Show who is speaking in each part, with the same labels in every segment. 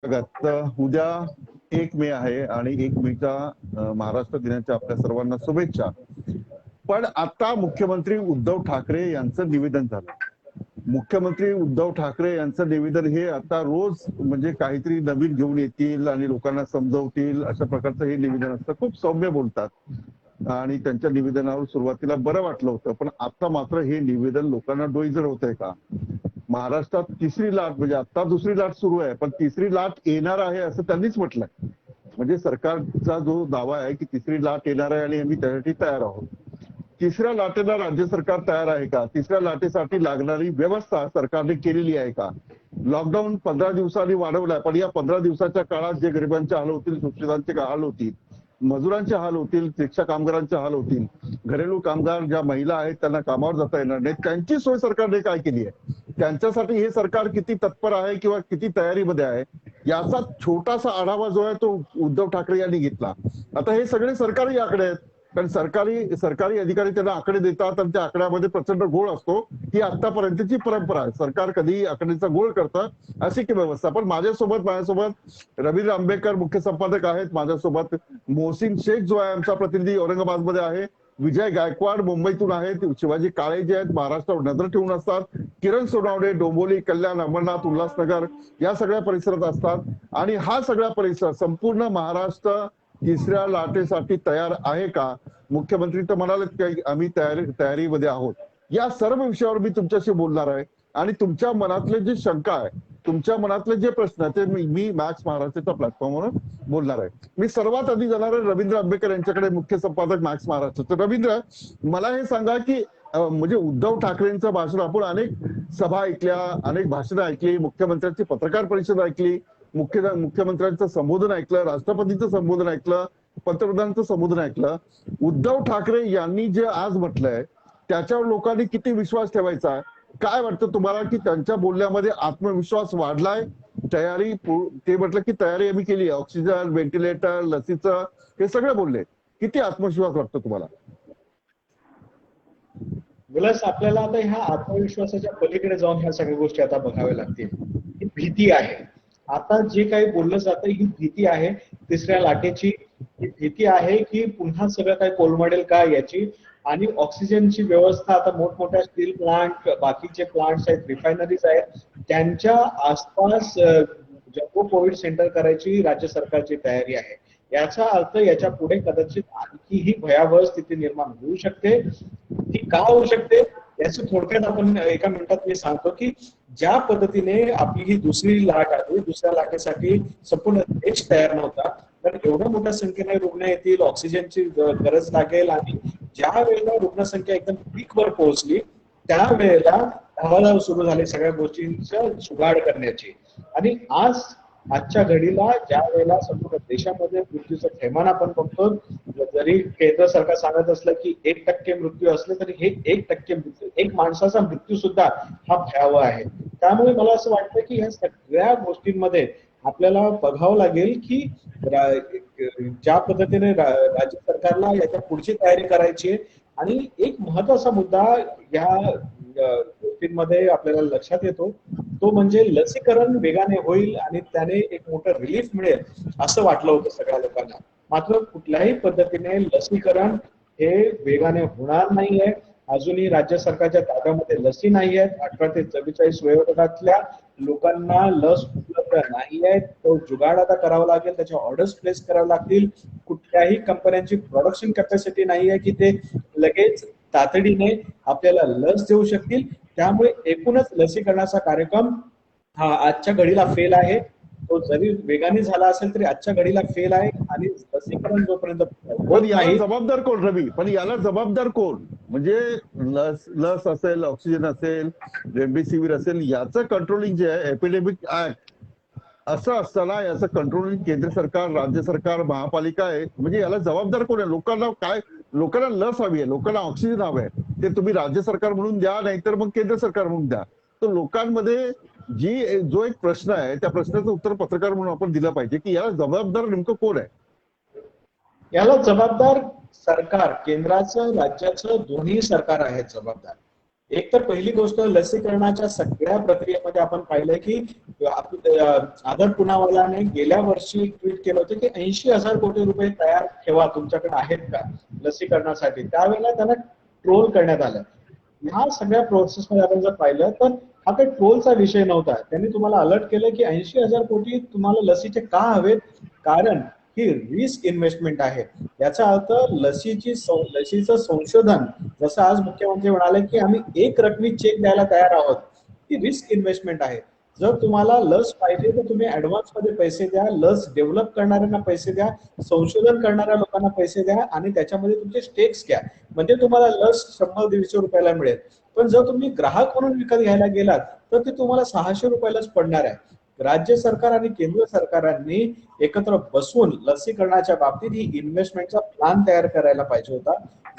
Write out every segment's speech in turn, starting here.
Speaker 1: उद्या 1 मे आहे आणि 1 मेच्या महाराष्ट्र दिनाच्या आपल्या सर्वांना शुभेच्छा. पण आता मुख्यमंत्री उद्धव ठाकरे यांचं निवेदन झालं. मुख्यमंत्री उद्धव ठाकरे यांचं निवेदन हे आता रोज म्हणजे काहीतरी नवीन घेऊन येतील आणि लोकांना समजवतील अशा प्रकारचं हे निवेदन असतं. खूप सौम्य बोलतात आणि त्यांच्या निवेदनावर सुरुवातीला बरं वाटलं होतं, पण आता मात्र हे निवेदन लोकांना डोईजड होत आहे का? महाराष्ट्रात तिसरी लाट म्हणजे आता दुसरी लाट सुरू आहे, पण तिसरी लाट येणार आहे असं त्यांनीच म्हटलंय. म्हणजे सरकारचा जो दावा आहे की तिसरी लाट येणार आहे आणि आम्ही त्यासाठी तयार आहोत. तिसऱ्या लाटेला राज्य सरकार तयार आहे का? तिसऱ्या लाटेसाठी लागणारी व्यवस्था सरकारने केलेली आहे का? लॉकडाऊन 15 दिवसांनी वाढवलाय, पण या 15 दिवसाच्या काळात जे गरिबांचे हाल होतील, शोषितांचे हाल होतील, मजुरांचे हाल होतील, रिक्षा कामगारांचे हाल होतील, घरेलू कामगार ज्या महिला आहेत त्यांना कामावर जाता येणार नाही, त्यांची सोय सरकारने काय केली आहे? त्यांच्यासाठी हे सरकार किती तत्पर आहे किंवा किती तयारीमध्ये आहे याचा छोटासा आढावा जो आहे तो उद्धव ठाकरे यांनी घेतला. आता हे सगळे सरकारी आकडे आहेत, कारण सरकारी अधिकारी त्यांना आकडे देतात आणि त्या आकड्यामध्ये प्रचंड गोळ असतो. ही आतापर्यंतची परंपरा आहे. सरकार कधीही आकडेचा गोळ करतं अशी की व्यवस्था. पण माझ्यासोबत रवींद्र आंबेकर मुख्य संपादक आहेत, माझ्यासोबत मोहसिन शेख जो आहे आमचा प्रतिनिधी औरंगाबादमध्ये आहे, विजय गायकवाड मुंबईतून आहेत, शिवाजी काळे जे आहेत महाराष्ट्रावर नजर ठेवून असतात, किरण सोनावणे डोंबिवली, कल्याण, अमरनाथ, उल्हासनगर या सगळ्या परिसरात असतात. आणि हा सगळा परिसर संपूर्ण महाराष्ट्र तिसऱ्या लाटेसाठी तयार आहे का? मुख्यमंत्री तर म्हणाले की आम्ही तयारीमध्ये आहोत. या सर्व विषयावर मी तुमच्याशी बोलणार आहे आणि तुमच्या मनातले जे शंका आहे, तुमच्या मनातले जे प्रश्न आहेत ते मी मॅक्स महाराष्ट्राच्या प्लॅटफॉर्मवर बोलणार आहे. मी सर्वात आधी जाणार आहे रवींद्र आंबेकर यांच्याकडे, मुख्य संपादक मॅक्स महाराष्ट्र. तर रवींद्र, मला हे सांगा की म्हणजे उद्धव ठाकरेंचं भाषण आपण अनेक सभा ऐकल्या, अनेक भाषणं ऐकली, मुख्यमंत्र्यांची पत्रकार परिषद ऐकली, मुख्यमंत्र्यांचं संबोधन ऐकलं, राष्ट्रपतींचं संबोधन ऐकलं, पंतप्रधानांचं संबोधन ऐकलं. उद्धव ठाकरे यांनी जे आज म्हटलंय त्याच्यावर लोकांनी किती विश्वास ठेवायचा? काय वाटतं तुम्हाला की त्यांच्या बोलण्यामध्ये आत्मविश्वास वाढलाय? तयारी, ते म्हटलं की तयारी आम्ही केली, ऑक्सिजन, व्हेंटिलेटर, लसीचं, हे सगळं बोलले. किती आत्मविश्वास वाटतो तुम्हाला?
Speaker 2: विलास, आपल्याला आता ह्या आत्मविश्वासाच्या पलीकडे जाऊन ह्या सगळ्या गोष्टी आता बघाव्या लागतील. ही भीती आहे. आता जे काही बोललं जातं ही भीती आहे तिसऱ्या लाटेची. ही भीती आहे की पुन्हा सगळं काही कोलमडेल का याची. आणि ऑक्सिजनची व्यवस्था आता मोठमोठ्या स्टील प्लांट, बाकीचे प्लांट्स आहेत, रिफायनरीज आहेत, त्यांच्या आसपास जम्बो कोविड सेंटर करायची राज्य सरकारची तयारी आहे. याचा अर्थ याच्या पुढे कदाचित आणखीही भयावह स्थिती निर्माण होऊ शकते. ती का होऊ शकते याचं थोडक्यात आपण एका मिनिटात मी सांगतो की ज्या पद्धतीने आपली ही दुसरी लाट आली, दुसऱ्या लाटेसाठी संपूर्ण देश तयार नव्हता, तर एवढ्या मोठ्या संख्येने रुग्ण येतील, ऑक्सिजनची गरज लागेल आणि ज्या वेळेला रुग्णसंख्या एकदम पीकवर पोहोचली त्यावेळेला धावाधाव सुरू झाली सगळ्या गोष्टींचं जुगाड करण्याची. आणि आजच्या घडीला ज्या वेळेला संपूर्ण देशामध्ये मृत्यूचं थैमान आपण बघतो, जरी केंद्र सरकार सांगत असलं की 1% मृत्यू असले तरी हे 1% मृत्यू, एक माणसाचा मृत्यू सुद्धा हा भयावह आहे. त्यामुळे मला असं वाटतं की या सगळ्या गोष्टींमध्ये आपल्याला बघावं लागेल की ज्या पद्धतीने राज्य सरकारला याच्या पुढची तयारी करायची आहे. आणि एक महत्वाचा मुद्दा या गोष्टींमध्ये आपल्याला लक्षात येतो तो म्हणजे लसीकरण वेगाने होईल आणि त्याने एक मोठं रिलीफ मिळेल असं वाटलं होतं सगळ्या लोकांना. मात्र कुठल्याही पद्धतीने लसीकरण हे वेगाने होणार नाहीये. अजूनही राज्य सरकारच्या ताब्यामध्ये लसी नाही आहेत. 18 ते 44 वयोगटातल्या लोकांना लस उपलब्ध नाही आहे. तो जुगाड आता करावा लागेल, त्याच्या ऑर्डर्स प्लेस करावे लागतील. कुठल्याही कंपन्यांची प्रोडक्शन कॅपॅसिटी नाही आहे की ते लगेच तातडीने आपल्याला लस देऊ शकतील. त्यामुळे एकूणच लसीकरणाचा कार्यक्रम हा आजच्या घडीला फेल आहे. तो जरी वेगाने झाला असेल तरी आजच्या घडीला फेल आहे. आणि लसीकरण जोपर्यंत
Speaker 1: पण याला जबाबदार कोण रवी? पण याला जबाबदार कोण? म्हणजे लस असेल, ऑक्सिजन असेल, रेमडेसिवीर असेल, याचं कंट्रोलिंग जे आहे एपिडेमिक ऍक्ट असं असताना याचं कंट्रोलिंग केंद्र सरकार, राज्य सरकार, महापालिका आहे. म्हणजे याला जबाबदार कोण आहे? लोकांना लस हवी आहे, लोकांना ऑक्सिजन हवं आहे, ते तुम्ही राज्य सरकार म्हणून द्या नाहीतर मग केंद्र सरकार म्हणून द्या. तर लोकांमध्ये जो एक प्रश्न आहे त्या प्रश्नाचं उत्तर पत्रकार म्हणून आपण दिलं पाहिजे की याला जबाबदार नेमकं कोण आहे?
Speaker 2: याला जबाबदार सरकार, केंद्राचं राज्याचं दोन्ही सरकार आहेत जबाबदार. एक तर पहिली गोष्ट, लसीकरणाच्या सगळ्या प्रक्रियेमध्ये आपण पाहिलंय की आदर पुनावालाने गेल्या वर्षी ट्विट केलं होतं की 80,000 कोटी रुपये तयार ठेवा, तुमच्याकडे आहेत का लसीकरणासाठी. त्यावेळेला त्यांना ट्रोल करण्यात आलं. ह्या सगळ्या प्रोसेस मध्ये आपण जर पाहिलं तर हा काही ट्रोलचा विषय नव्हता. त्यांनी तुम्हाला अलर्ट केलं की 80,000 कोटी तुम्हाला लसीचे का हवेत, कारण ही रिस्क इन्व्हेस्टमेंट आहे. याचा अर्थ लसीचं संशोधन, जसं आज मुख्यमंत्री म्हणाले की आम्ही एक रकमी चेक द्यायला तयार आहोत, ही रिस्क इन्व्हेस्टमेंट आहे. जर तुम्हाला लस पाहिजे तर तुम्ही ऍडव्हान्स मध्ये पैसे द्या, लस डेव्हलप करणाऱ्यांना पैसे द्या, संशोधन करणाऱ्या लोकांना पैसे द्या आणि त्याच्यामध्ये तुमचे स्टेक्स घ्या, म्हणजे तुम्हाला लस 100-150 रुपयाला मिळेल. पण जर तुम्ही ग्राहक म्हणून विकत घ्यायला गेलात तर ते तुम्हाला 600 रुपयालाच पडणार आहे. राज्य सरकार आणि केंद्र सरकारांनी एकत्र बसून लसीकरणाच्या बाबतीत ही इन्व्हेस्टमेंटचा प्लॅन तयार करायला पाहिजे होता.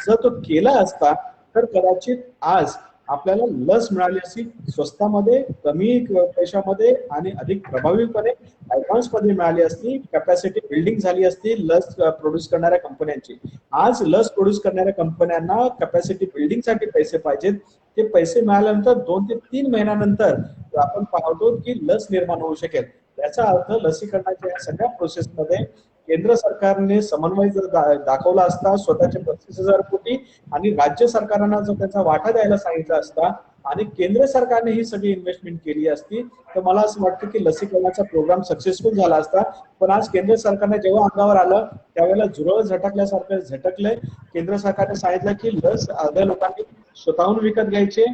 Speaker 2: जर तो केला असता तर कदाचित आज आपल्याला लस मिळाली असती स्वस्तामध्ये, कमी पैशामध्ये आणि अधिक प्रभावीपणे ऍडव्हान्स मध्ये मिळाली असती. कॅपॅसिटी बिल्डिंग झाली असती लस प्रोड्यूस करणाऱ्या कंपन्यांची. आज लस प्रोड्यूस करणाऱ्या कंपन्यांना कॅपॅसिटी बिल्डिंग साठी पैसे पाहिजेत. ते पैसे मिळाल्यानंतर 2 ते 3 महिन्यानंतर आपण पाहतो की लस निर्माण होऊ शकेल. याचा अर्थ लसीकरणाच्या या सगळ्या प्रोसेसमध्ये केंद्र सरकारने समन्वय जर दाखवला असता, स्वतःचे 35,000 कोटी आणि राज्य सरकारांना जर त्याचा वाटा द्यायला सांगितला असता आणि केंद्र सरकारने ही सगळी इन्व्हेस्टमेंट केली असती तर मला असं वाटतं की लसीकरणाचा प्रोग्राम सक्सेसफुल झाला असता. पण आज केंद्र सरकारने जेव्हा अंगावर आलं त्यावेळेला झुरळ झटकल्यासारखं झटकलंय. केंद्र सरकारने सांगितलं की लस अर्ध्या लोकांनी स्वतःहून विकत घ्यायचे,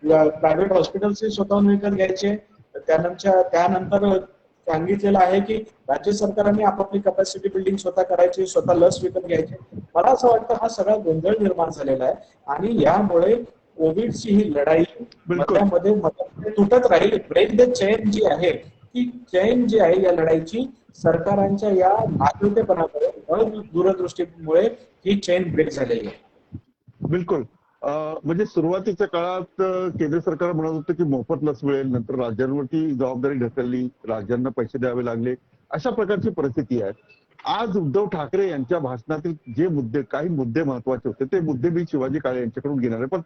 Speaker 2: प्रायव्हेट हॉस्पिटल्सही स्वतःहून विकत घ्यायचे. त्यानंतर सांगितलेलं आहे की राज्य सरकारांनी आपापली कॅपॅसिटी बिल्डिंग स्वतः करायची, स्वतः लस विकत घ्यायची. मला असं वाटतं हा सगळा गोंधळ निर्माण झालेला आहे आणि यामुळे कोविडची ही लढाई मध्ये तुटत राहील. ब्रेक द चेन जी आहे, ती चेन जी आहे या लढाईची, सरकारांच्या या नागरिकपणामुळे, दूरदृष्टीमुळे ही चेन ब्रेक झालेली आहे.
Speaker 1: बिलकुल. म्हणजे सुरुवातीच्या काळात केंद्र सरकार म्हणत होतं की मोफत लस मिळेल, नंतर राज्यांवरती जबाबदारी ढकलली, राज्यांना पैसे द्यावे लागले, अशा प्रकारची परिस्थिती आहे. आज उद्धव ठाकरे यांच्या भाषणातील जे मुद्दे, काही मुद्दे महत्वाचे होते, ते मुद्दे मी शिवाजी काळे यांच्याकडून घेणार आहे. पण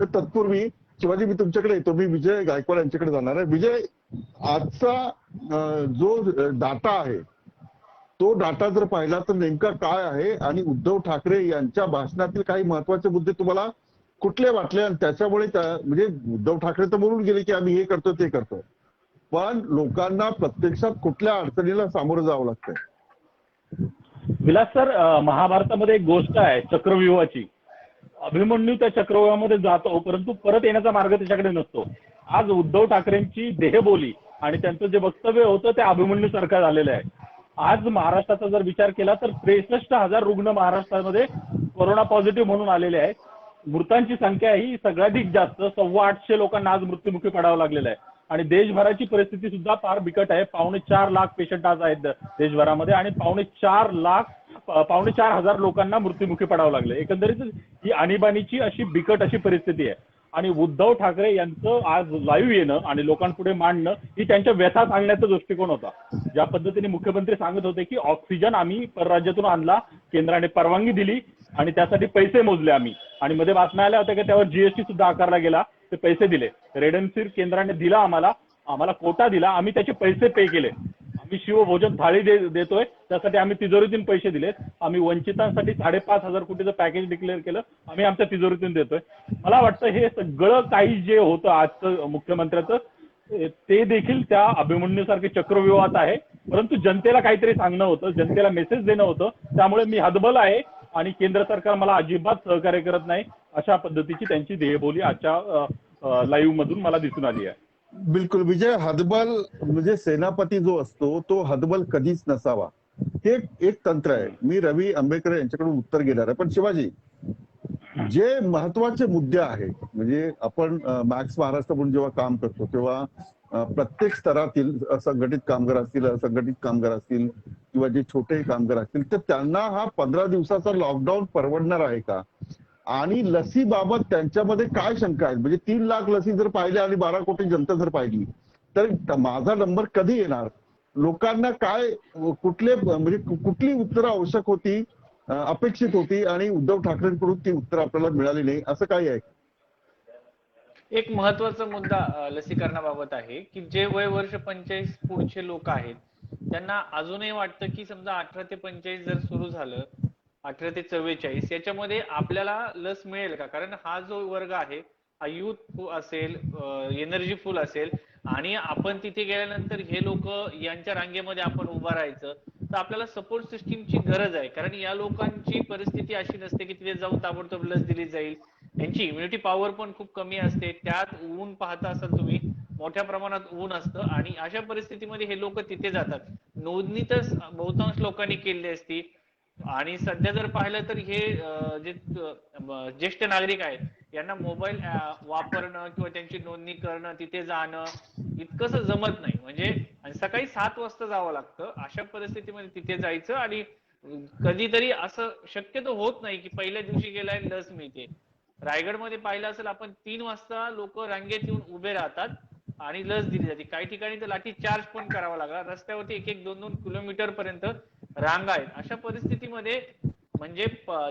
Speaker 1: तत्पूर्वी शिवाजी, मी तुमच्याकडे येतो. मी विजय गायकवाड यांच्याकडे जाणार आहे. विजय, आजचा जो डाटा आहे तो डाटा जर पाहिला तर नेमका काय आहे आणि उद्धव ठाकरे यांच्या भाषणातील काही महत्वाचे मुद्दे तुम्हाला कुठले वाटले? आणि त्याच्यामुळे म्हणजे उद्धव ठाकरे तर बोलून गेले की आम्ही हे करतो ते करतो, पण लोकांना प्रत्यक्षात कुठल्या अडचणीला सामोरं जावं लागतंय?
Speaker 3: विलास सर, महाभारतामध्ये एक गोष्ट आहे चक्रव्यूहाची. अभिमन्यू त्या चक्रव्यूहामध्ये जातो परंतु परत येण्याचा मार्ग त्याच्याकडे नसतो. आज उद्धव ठाकरेंची देहबोली आणि त्यांचं जे वक्तव्य होतं ते अभिमन्यू सारखं झालेलं आहे. आज महाराष्ट्राचा जर विचार केला तर 63,000 रुग्ण महाराष्ट्रामध्ये कोरोना पॉझिटिव्ह म्हणून आलेले आहेत. मृतांची संख्या ही सगळ्याधिक जास्त, 825 लोकांना आज मृत्युमुखी पडावं लागलेलं आहे. आणि देशभराची परिस्थिती सुद्धा फार बिकट आहे. 4.25 लाख पेशंट आज आहेत देशभरामध्ये आणि 4.25 हजार लोकांना मृत्युमुखी पडावं लागले. एकंदरीत ही आणीबाणीची अशी बिकट अशी परिस्थिती आहे. आणि उद्धव ठाकरे यांचं आज लाईव्ह येणं आणि लोकांपुढे मांडणं ही त्यांच्या व्यथा सांगण्याचा दृष्टिकोन होता. ज्या पद्धतीने मुख्यमंत्री सांगत होते की ऑक्सिजन आम्ही परराज्यातून आणला, केंद्राने परवानगी दिली आणि त्यासाठी पैसे मोजले आम्ही, आणि मध्ये बातम्या आल्या होत्या की त्यावर जीएसटी सुद्धा आकारला गेला, ते पैसे दिले. रेडन्सिर केंद्राने दिला, आम्हाला कोटा दिला, आम्ही त्याचे पैसे पे केले. आम्ही शिवभोजन थाळी देतोय, त्यासाठी आम्ही तिजोरीतून पैसे दिलेत. आम्ही वंचितांसाठी 5,500 कोटीचं पॅकेज डिक्लेअर केलं, आम्ही आमच्या तिजोरीतून देतोय. मला वाटतं हे सगळं काही जे होतं आजचं मुख्यमंत्र्याचं, ते देखील त्या अभिमन्यूसारखे चक्रव्यूहात आहे. परंतु जनतेला काहीतरी सांगणं होतं, जनतेला मेसेज देणं होतं. त्यामुळे मी हतबल आहे आणि केंद्र सरकार मला अजिबात सहकार्य करत नाही, अशा पद्धतीची त्यांची देहबोली आजच्या लाईव्ह मधून मला दिसून आली आहे.
Speaker 1: बिलकुल विजय, हतबल म्हणजे सेनापती जो असतो तो हतबल कधीच नसावा, हे एक तंत्र आहे. मी रवी आंबेकर यांच्याकडून उत्तर घेणार आहे. पण शिवाजी, जे महत्वाचे मुद्दे आहेत, म्हणजे आपण मॅक्स महाराष्ट्र म्हणून जेव्हा काम करतो तेव्हा प्रत्येक स्तरातील संघटित कामगार असतील, असंघटित कामगार असतील किंवा जे छोटे कामगार असतील, तर त्यांना हा 15 दिवसाचा लॉकडाऊन परवडणार आहे का? आणि लसीबाबत त्यांच्यामध्ये काय शंका आहेत? म्हणजे 3 लाख लसी जर पाहिल्या आणि 12 कोटी जनता जर पाहिली तर माझा नंबर कधी येणार? लोकांना काय, म्हणजे कुठली उत्तरं आवश्यक होती, अपेक्षित होती आणि उद्धव ठाकरेंकडून ती उत्तरं आपल्याला मिळाली नाही, असं काही आहे?
Speaker 4: एक महत्वाचा मुद्दा लसीकरणाबाबत आहे की जे वय वर्ष 45 पुढचे लोक आहेत त्यांना अजूनही वाटतं की समजा 18 ते 45 जर सुरू झालं, 18 ते 44 याच्यामध्ये आपल्याला लस मिळेल का? कारण हा जो वर्ग आहे हा युथ असेल, एनर्जीफुल असेल आणि आपण तिथे गेल्यानंतर हे लोक यांच्या रांगेमध्ये आपण उभा राहायचं तर आपल्याला सपोर्ट सिस्टीमची गरज आहे. कारण या लोकांची परिस्थिती अशी नसते की तिथे जाऊन ताबडतोब लस दिली जाईल. यांची इम्युनिटी पॉवर पण खूप कमी असते. त्यात ऊन पाहता असाल तुम्ही, मोठ्या प्रमाणात ऊन असतं आणि अशा परिस्थितीमध्ये हे लोक तिथे जातात. नोंदणी तर बहुतांश लोकांनी केली असती आणि सध्या जर पाहिलं तर हे जे ज्येष्ठ नागरिक आहेत यांना मोबाईल वापरणं किंवा त्यांची नोंदणी करणं, तिथे जाणं इतकंसं जमत नाही. म्हणजे सकाळी 7 वाजता जावं लागतं. अशा परिस्थितीमध्ये तिथे जायचं आणि कधीतरी असं शक्यतो होत नाही की पहिल्या दिवशी गेलाय लस मिळते. रायगडमध्ये पाहिलं असेल आपण 3 वाजता लोक रांगेत येऊन उभे राहतात आणि लस दिली जाते. काही ठिकाणी तर लाठी चार्ज पण करावा लागला. रस्त्यावरती 1-1, 2-2 किलोमीटर पर्यंत रांगा आहेत. अशा परिस्थितीमध्ये म्हणजे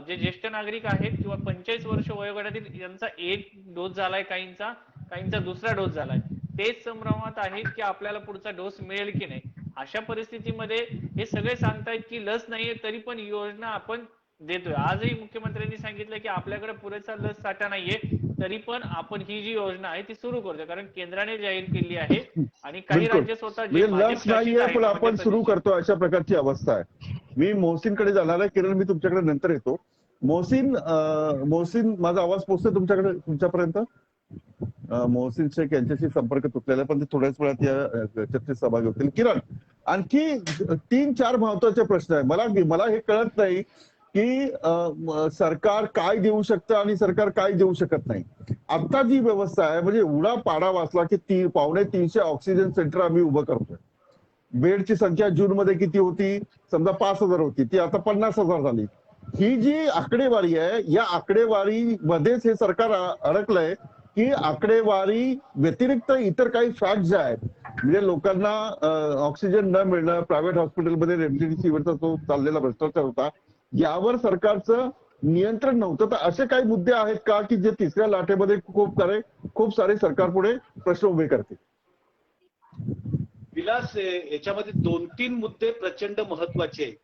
Speaker 4: जे ज्येष्ठ नागरिक आहेत किंवा 45 वर्ष वयोगटातील यांचा एक डोस झालाय, काहींचा दुसरा डोस झालाय, तेच संभ्रमात आहेत की आपल्याला पुढचा डोस मिळेल की नाही. अशा परिस्थितीमध्ये हे सगळे सांगतायत की लस नाहीये तरी पण योजना आपण देतोय. आजही मुख्यमंत्र्यांनी सांगितलं की आपल्याकडे पुरेसा लस साठा नाहीये तरी पण आपण ही जी योजना आहे ती सुरू करतोय. कारण केंद्राने जाहीर केली आहे आणि काही
Speaker 1: बिलकुल.
Speaker 4: राज्य स्वतः जे
Speaker 1: म्हणजे लस नाहीये पण आपण सुरू करतो अशा प्रकारची अवस्था आहे. मी मोहसिनकडे जाणार आहे. किरण, मी तुमच्याकडे नंतर येतो. मोहसिन, माझा आवाज पोहोचतो तुमच्यापर्यंत? मोहसिन शेख यांच्याशी संपर्क तुटलेला आहे पण ते थोड्याच वेळात या चर्चेत सहभागी होतील. किरण, आणखी 3-4 महत्वाचे प्रश्न आहे. मला हे कळत नाही की सरकार काय देऊ शकतं आणि सरकार काय देऊ शकत नाही. आता जी व्यवस्था आहे म्हणजे एवढा पाडा वाचला की 350 ऑक्सिजन सेंटर आम्ही उभं करतोय. बेडची संख्या जून मध्ये किती होती? समजा 5,000 होती, ती आता 50,000 झाली. ही जी आकडेवारी आहे या आकडेवारीमध्येच हे सरकार अडकलंय की आकडेवारी व्यतिरिक्त इतर काही फॅक्ट जे आहेत म्हणजे लोकांना ऑक्सिजन न मिळणं, प्रायव्हेट हॉस्पिटलमध्ये रेमडेसिवीरचा जो चाललेला भ्रष्टाचार होता यावर सरकारचं नियंत्रण नव्हतं. तर असे काही मुद्दे आहेत का की जे तिसऱ्या लाटेमध्ये खूप सारे सरकार पुढे प्रश्न उभे करतील?
Speaker 5: विलास, याच्यामध्ये 2-3 मुद्दे प्रचंड महत्वाचे आहेत.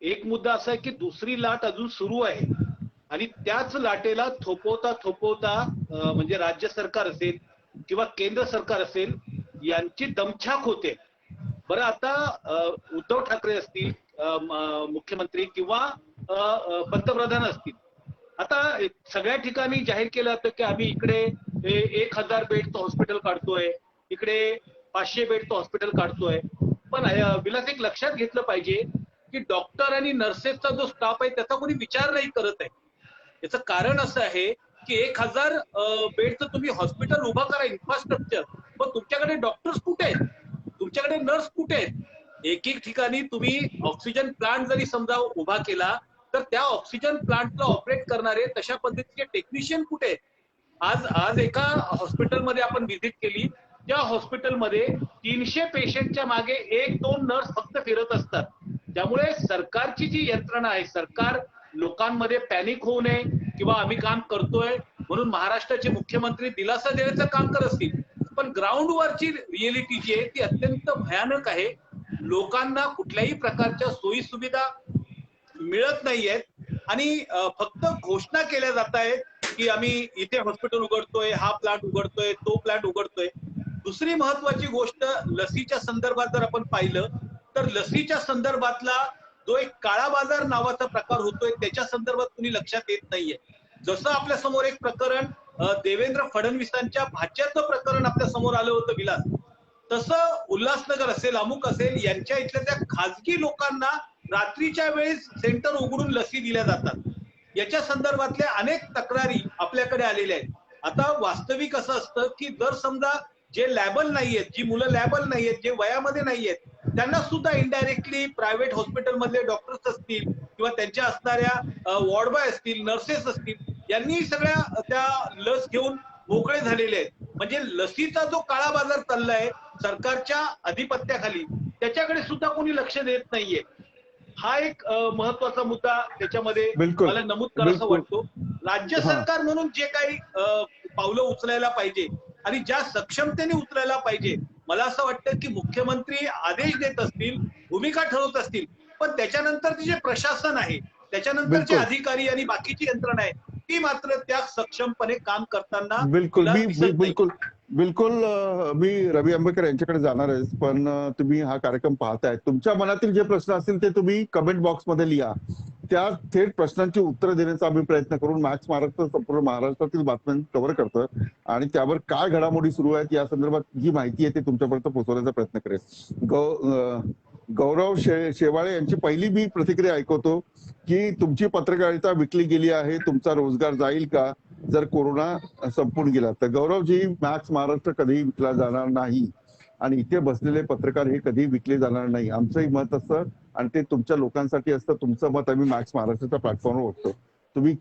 Speaker 5: एक मुद्दा असा आहे की दुसरी लाट अजून सुरू आहे आणि त्याच लाटेला थोपवता म्हणजे राज्य सरकार असेल किंवा केंद्र सरकार असेल यांची दमछाक होते. बरं, आता उद्धव ठाकरे असतील मुख्यमंत्री किंवा पंतप्रधान असतील, आता सगळ्या ठिकाणी जाहीर केलं जातं की आम्ही इकडे 1,000 बेडचं हॉस्पिटल काढतोय, इकडे 500 बेडचं हॉस्पिटल काढतोय. पण विलास, एक लक्षात घेतलं पाहिजे की डॉक्टर आणि नर्सेसचा जो स्टाफ आहे त्याचा कोणी विचार नाही करत आहे. याचं कारण असं आहे की 1,000 बेडचं तुम्ही हॉस्पिटल उभा करा, इन्फ्रास्ट्रक्चर, पण तुमच्याकडे डॉक्टर्स कुठे आहेत? तुमच्याकडे नर्स कुठे आहेत? एक ठिकाणी तुम्ही ऑक्सिजन प्लांट जरी समजा उभा केला तर त्या ऑक्सिजन प्लांटला ऑपरेट करणारे तशा पद्धतीचे टेक्निशियन कुठे आहेत? आज एका हॉस्पिटलमध्ये आपण व्हिजिट केली, त्या हॉस्पिटलमध्ये 300 पेशंटच्या मागे 1-2 नर्स फक्त फिरत असतात. त्यामुळे सरकारची जी यंत्रणा आहे, सरकार लोकांमध्ये पॅनिक होऊ नये किंवा आम्ही काम करतोय म्हणून महाराष्ट्राचे मुख्यमंत्री दिलासा देण्याचं काम करत असतील, पण ग्राउंडवरची रिएलिटी जी आहे ती अत्यंत भयानक आहे. लोकांना कुठल्याही प्रकारच्या सोयी सुविधा मिळत नाहीयेत आणि फक्त घोषणा केल्या जात आहेत की आम्ही इथे हॉस्पिटल उघडतोय, हा प्लांट उघडतोय, तो प्लांट उघडतोय. दुसरी महत्वाची गोष्ट, लसीच्या संदर्भात जर आपण पाहिलं तर लसीच्या संदर्भातला जो एक काळा बाजार नावाचा प्रकार होतोय त्याच्या संदर्भात कुणी लक्षात येत नाहीये. जसं आपल्या समोर एक प्रकरण देवेंद्र फडणवीसांच्या भाच्याचं प्रकरण आपल्या समोर आलं होतं विलास, तसं उल्हासनगर असेल, अमुक असेल, यांच्या इथल्या त्या खाजगी लोकांना रात्रीच्या वेळेस सेंटर उघडून लसी दिल्या जातात. याच्या संदर्भातल्या अनेक तक्रारी आपल्याकडे आलेल्या आहेत. आता वास्तविक असं असतं की जर समजा जे लॅबल नाहीयेत, जी मुलं लॅबल नाहीयेत, जे वयामध्ये नाहीयेत, त्यांना सुद्धा इनडायरेक्टली प्रायव्हेट हॉस्पिटल मधले डॉक्टर्स असतील किंवा त्यांच्या असणाऱ्या वॉर्ड बॉय असतील, नर्सेस असतील, यांनी सगळ्या त्या लस घेऊन मोकळे झालेले आहेत. म्हणजे लसीचा जो काळा बाजार चाललाय सरकारच्या अधिपत्याखाली, त्याच्याकडे सुद्धा कोणी लक्ष देत नाहीये. हा एक महत्वाचा मुद्दा त्याच्यामध्ये मला नमूद करायचा वाटतो. राज्य सरकार म्हणून जे काही पावलं उचलायला पाहिजे आणि ज्या सक्षमतेने उचलायला पाहिजे. मला असं वाटतं की मुख्यमंत्री आदेश देत असतील, भूमिका ठरवत असतील, पण त्याच्यानंतर जे प्रशासन आहे, त्याच्यानंतर जे
Speaker 1: बिलकुल
Speaker 5: अधिकारी आणि बाकीची यंत्रणा आहे, ती मात्र त्या सक्षमपणे काम करताना
Speaker 1: बिलकुल
Speaker 5: मला
Speaker 1: मी
Speaker 5: दिसत नाही.
Speaker 1: बिलकुल बिलकुल मी रवी आंबेकर यांच्याकडे जाणार आहे, पण तुम्ही हा कार्यक्रम पाहताय, तुमच्या मनातील जे प्रश्न असतील ते तुम्ही कमेंट बॉक्समध्ये लिहा. त्या थेट प्रश्नांची उत्तरं देण्याचा आम्ही प्रयत्न करून मॅक्स महाराष्ट्र संपूर्ण महाराष्ट्रातील बातम्या कव्हर करतो आणि त्यावर काय घडामोडी सुरू आहेत या संदर्भात जी माहिती आहे ती तुमच्यापर्यंत पोहोचवण्याचा प्रयत्न करेल. गौरव शेवाळे यांची पहिली मी प्रतिक्रिया ऐकवतो की तुमची पत्रकारिता विकली गेली आहे, तुमचा रोजगार जाईल का जर कोरोना संपून गेला तर? गौरवजी, मॅक्स महाराष्ट्र कधीही विकला जाणार नाही आणि इथे बसलेले पत्रकार हे कधी विकले जाणार नाही. आमचंही मत असतं आणि ते तुमच्या लोकांसाठी असतं. तुमचं मत आम्ही मॅक्स महाराष्ट्राच्या प्लॅटफॉर्मवर बघतो. तुम्ही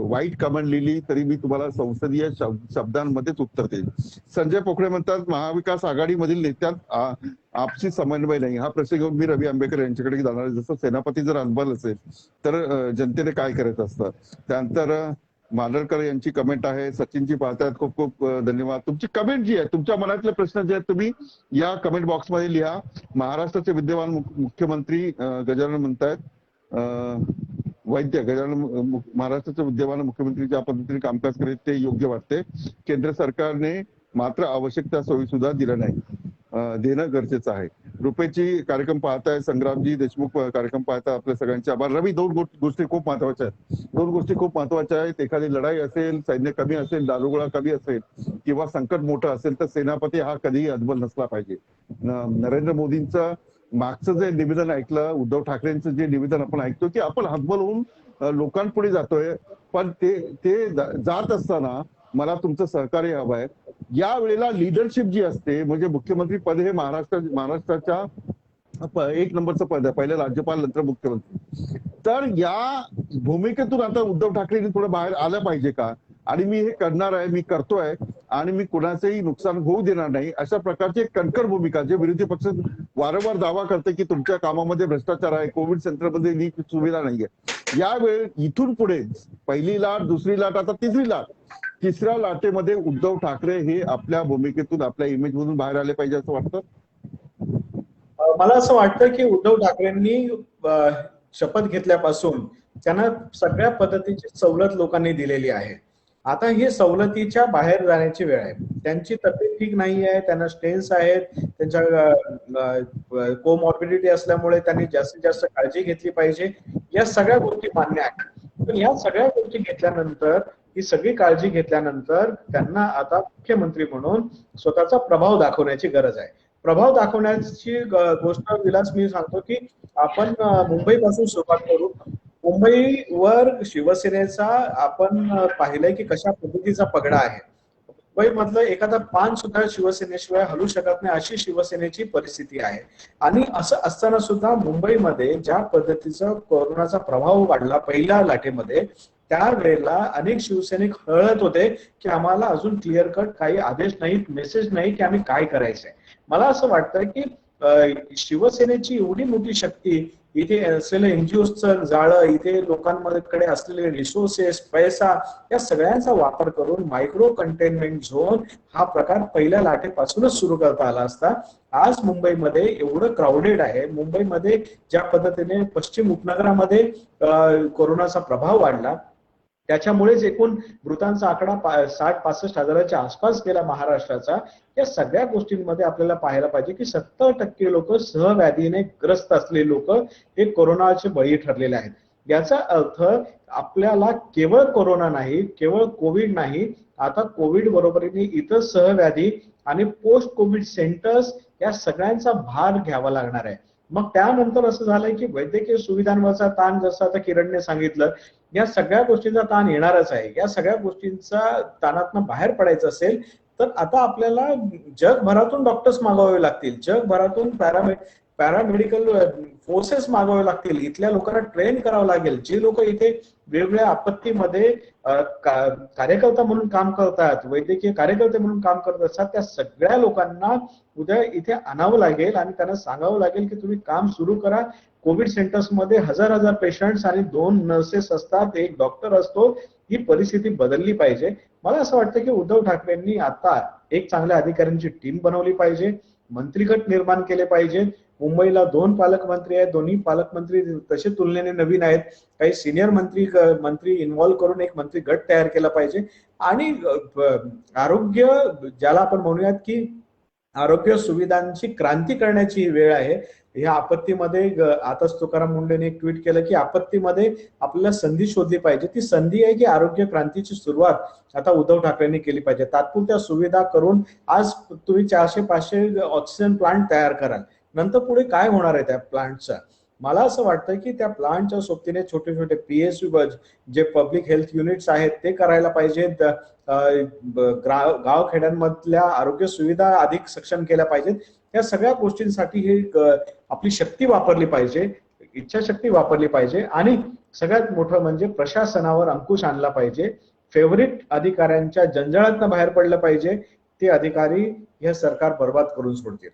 Speaker 1: वाईट कमेंट लिहिली तरी मी तुम्हाला संसदीय शब्दांमध्येच उत्तर देईल. संजय पोखरे म्हणतात, महाविकास आघाडीमधील नेत्यात आपसी समन्वय नाही. हा प्रश्न घेऊन मी रवी आंबेकर यांच्याकडे जाणार आहे. जसं सेनापती जर अनबल असेल तर जनतेने काय करायचं असतं. त्यानंतर माडळकर यांची कमेंट आहे, सचिनजी पाहतायत, खूप खूप धन्यवाद. तुमची कमेंट जी आहे, तुमच्या मनातले प्रश्न जे आहेत तुम्ही या कमेंट बॉक्समध्ये लिहा. महाराष्ट्राचे विद्यमान मुख्यमंत्री गजानन म्हणतायत, वैद्य गजानन, महाराष्ट्राचे विद्यमान मुख्यमंत्री ज्या पद्धतीने कामकाज करीत ते योग्य वाटते. केंद्र सरकारने मात्र आवश्यक त्या सोयी सुद्धा दिल्या नाही, देणं गरजेचं आहे. रुपेची कार्यक्रम पाहताय, संग्रामजी देशमुख कार्यक्रम पाहताय, आपल्या सगळ्यांचे आभार. रवी, दोन गोष्टी खूप महत्वाच्या आहेत. दोन गोष्टी खूप महत्वाच्या आहेत. एखादी लढाई असेल, सैन्य कमी असेल, दारुगोळा कमी असेल किंवा संकट मोठं असेल तर सेनापती हा कधीही अद्बल नसला पाहिजे. नरेंद्र मोदींचं मागचं जे निवेदन ऐकलं, उद्धव ठाकरेंचं जे निवेदन आपण ऐकतो की आपण हतबल होऊन लोकांपुढे जातोय, पण ते जात असताना मला तुमचं सहकार्य हवं आहे. या वेळेला लिडरशिप जी असते, म्हणजे मुख्यमंत्री पद हे महाराष्ट्राच्या एक नंबरचं पद आहे, पहिले राज्यपाल नंतर मुख्यमंत्री. तर या भूमिकेतून आता उद्धव ठाकरेंनी थोडं बाहेर आलं पाहिजे का? आणि मी हे करणार आहे, मी करतोय आणि मी कुणाचंही नुकसान होऊ देणार नाही, अशा प्रकारची एक कणखर भूमिका जे विरोधी पक्ष वारंवार दावा करते की तुमच्या कामामध्ये भ्रष्टाचार आहे, कोविड सेंटरमध्ये नीट सुविधा नाहीये. यावेळी इथून पुढे पहिली लाट, दुसरी लाट, आता तिसरी लाट, तिसऱ्या लाटेमध्ये उद्धव ठाकरे हे आपल्या भूमिकेतून, आपल्या इमेजमधून बाहेर आले पाहिजे असं वाटतं?
Speaker 2: मला असं वाटतं की उद्धव ठाकरेंनी शपथ घेतल्यापासून त्यांना सगळ्या पद्धतीची सवलत लोकांनी दिलेली आहे. आता ही सवलतीच्या बाहेर जाण्याची वेळ आहे. त्यांची तब्येत ठीक नाही आहे, त्यांना स्टेन्स आहेत, त्यांच्या कोमॉर्बिडिटी असल्यामुळे त्यांनी जास्तीत जास्त काळजी घेतली पाहिजे. या सगळ्या गोष्टी मान्य आहेत, पण या सगळ्या गोष्टी घेतल्यानंतर, ही सगळी काळजी घेतल्यानंतर त्यांना आता मुख्यमंत्री म्हणून स्वतःचा प्रभाव दाखवण्याची गरज आहे. प्रभाव दाखवण्याची गोष्ट विलास मी सांगतो की आपण मुंबईपासून सुरुवात करू. मुंबईवर शिवसेनेचा आपण पाहिलंय की कशा पद्धतीचा पगडा आहे. मुंबईमधलं एखादा पान सुद्धा शिवसेनेशिवाय हलू शकत नाही, अशी शिवसेनेची परिस्थिती आहे. आणि असं असताना सुद्धा मुंबईमध्ये ज्या पद्धतीचा कोरोनाचा प्रभाव वाढला पहिल्या लाटेमध्ये, त्यावेळेला अनेक शिवसैनिक हळहळत होते की आम्हाला अजून क्लिअर कट काही आदेश नाहीत, मेसेज नाही की आम्ही काय करायचंय. मला असं वाटतं की शिवसेनेची एवढी मोठी शक्ती, इथे असलेलं एनजीओचं जाळं, इथे लोकांकडे असलेले रिसोर्सेस, पैसा, या सगळ्यांचा वापर करून मायक्रो कंटेनमेंट झोन हा प्रकार पहिल्या लाटेपासूनच सुरू करता आला असता. आज मुंबईमध्ये एवढं क्राऊडेड आहे. मुंबईमध्ये ज्या पद्धतीने पश्चिम उपनगरामध्ये कोरोनाचा प्रभाव वाढला, त्याच्यामुळेच एकूण मृतांचा आकडा 60-65 हजाराच्या आसपास गेला महाराष्ट्राचा. या सगळ्या गोष्टींमध्ये आपल्याला पाहायला पाहिजे की 70% लोक सहव्याधीने ग्रस्त असलेले लोक हे कोरोनाचे बळी ठरलेले आहेत. याचा अर्थ आपल्याला केवळ कोरोना नाही, केवळ कोविड नाही, आता कोविड बरोबरीने इतर सहव्याधी आणि पोस्ट कोविड सेंटर्स या सगळ्यांचा भार घ्यावा लागणार आहे. मग त्यानंतर असं झालंय की वैद्यकीय सुविधांवरचा ताण, जसं आता किरणने सांगितलं, या सगळ्या गोष्टींचा ताण येणारच आहे. या सगळ्या गोष्टींचा ताणातनं बाहेर पडायचं असेल तर आता आपल्याला जगभरातून डॉक्टर्स मागवावे लागतील, जगभरातून पॅरामेडिकल फोर्सेस मागवावे लागतील, इथल्या लोकांना ट्रेन करावं लागेल. जे लोक इथे वेगवेगळ्या आपत्तीमध्ये कार्यकर्ता म्हणून काम करतात, वैद्यकीय कार्यकर्ते म्हणून काम करत असतात, त्या सगळ्या लोकांना उद्या इथे आणावं लागेल आणि त्यांना सांगावं लागेल की तुम्ही काम सुरू करा. कोविड सेंटर्समध्ये हजार पेशंट्स आणि 2 नर्सेस असतात, एक डॉक्टर असतो. ही परिस्थिती बदलली पाहिजे. मला असं वाटतं की उद्धव ठाकरेंनी आता एक चांगल्या अधिकाऱ्यांची टीम बनवली पाहिजे, मंत्रीगट निर्माण केले पाहिजे. मुंबईला 2 पालकमंत्री आहेत, दोन्ही पालकमंत्री तसे तुलनेने नवीन आहेत. काही सिनियर मंत्री इन्व्हॉल्व्ह करून एक मंत्री गट तयार केला पाहिजे आणि आरोग्य ज्याला आपण म्हणूयात की आरोग्य सुविधांची क्रांती करण्याची ही वेळ आहे. ह्या आपत्तीमध्ये आताच तुकाराम मुंडेने एक ट्विट केलं की आपत्तीमध्ये आपल्याला संधी शोधली पाहिजे. ती संधी आहे की आरोग्य क्रांतीची सुरुवात आता उद्धव ठाकरेंनी केली पाहिजे. तात्पुरत्या सुविधा करून आज तुम्ही 400-500 ऑक्सिजन प्लांट तयार कराल, नंतर पुढे काय होणार आहे त्या प्लांटचा. मला असं वाटतं की त्या प्लांटच्या सोबतीने छोटे छोटे PSU जे पब्लिक हेल्थ युनिट्स आहेत ते करायला पाहिजेत. गावखेड्यांमधल्या आरोग्य सुविधा अधिक सक्षम केल्या पाहिजेत. या सगळ्या गोष्टींसाठी हे आपली शक्ती वापरली पाहिजे, इच्छाशक्ती वापरली पाहिजे आणि सगळ्यात मोठं म्हणजे प्रशासनावर अंकुश आणला पाहिजे. फेवरिट अधिकाऱ्यांच्या जंजाळातनं बाहेर पडलं पाहिजे. ते अधिकारी हे सरकार बर्बाद करून सोडतील.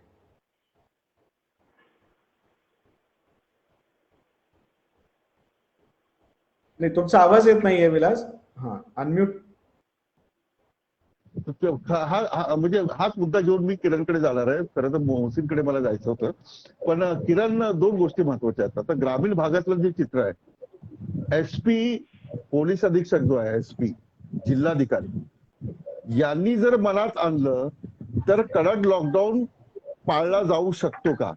Speaker 2: नाही, तुमचा आवाज येत नाहीये विलास. हा, अनम्यूट.
Speaker 1: म्हणजे हाच मुद्दा घेऊन मी किरणकडे जाणार आहे. खरं तर मोहसिनकडे मला जायचं होतं, पण किरण, 2 गोष्टी महत्वाच्या आहेत. आता ग्रामीण भागातलं जे चित्र आहे, SP पोलीस अधीक्षक जो आहे, SP जिल्हाधिकारी यांनी जर मनात आणलं तर कडक लॉकडाऊन पाळला जाऊ शकतो का.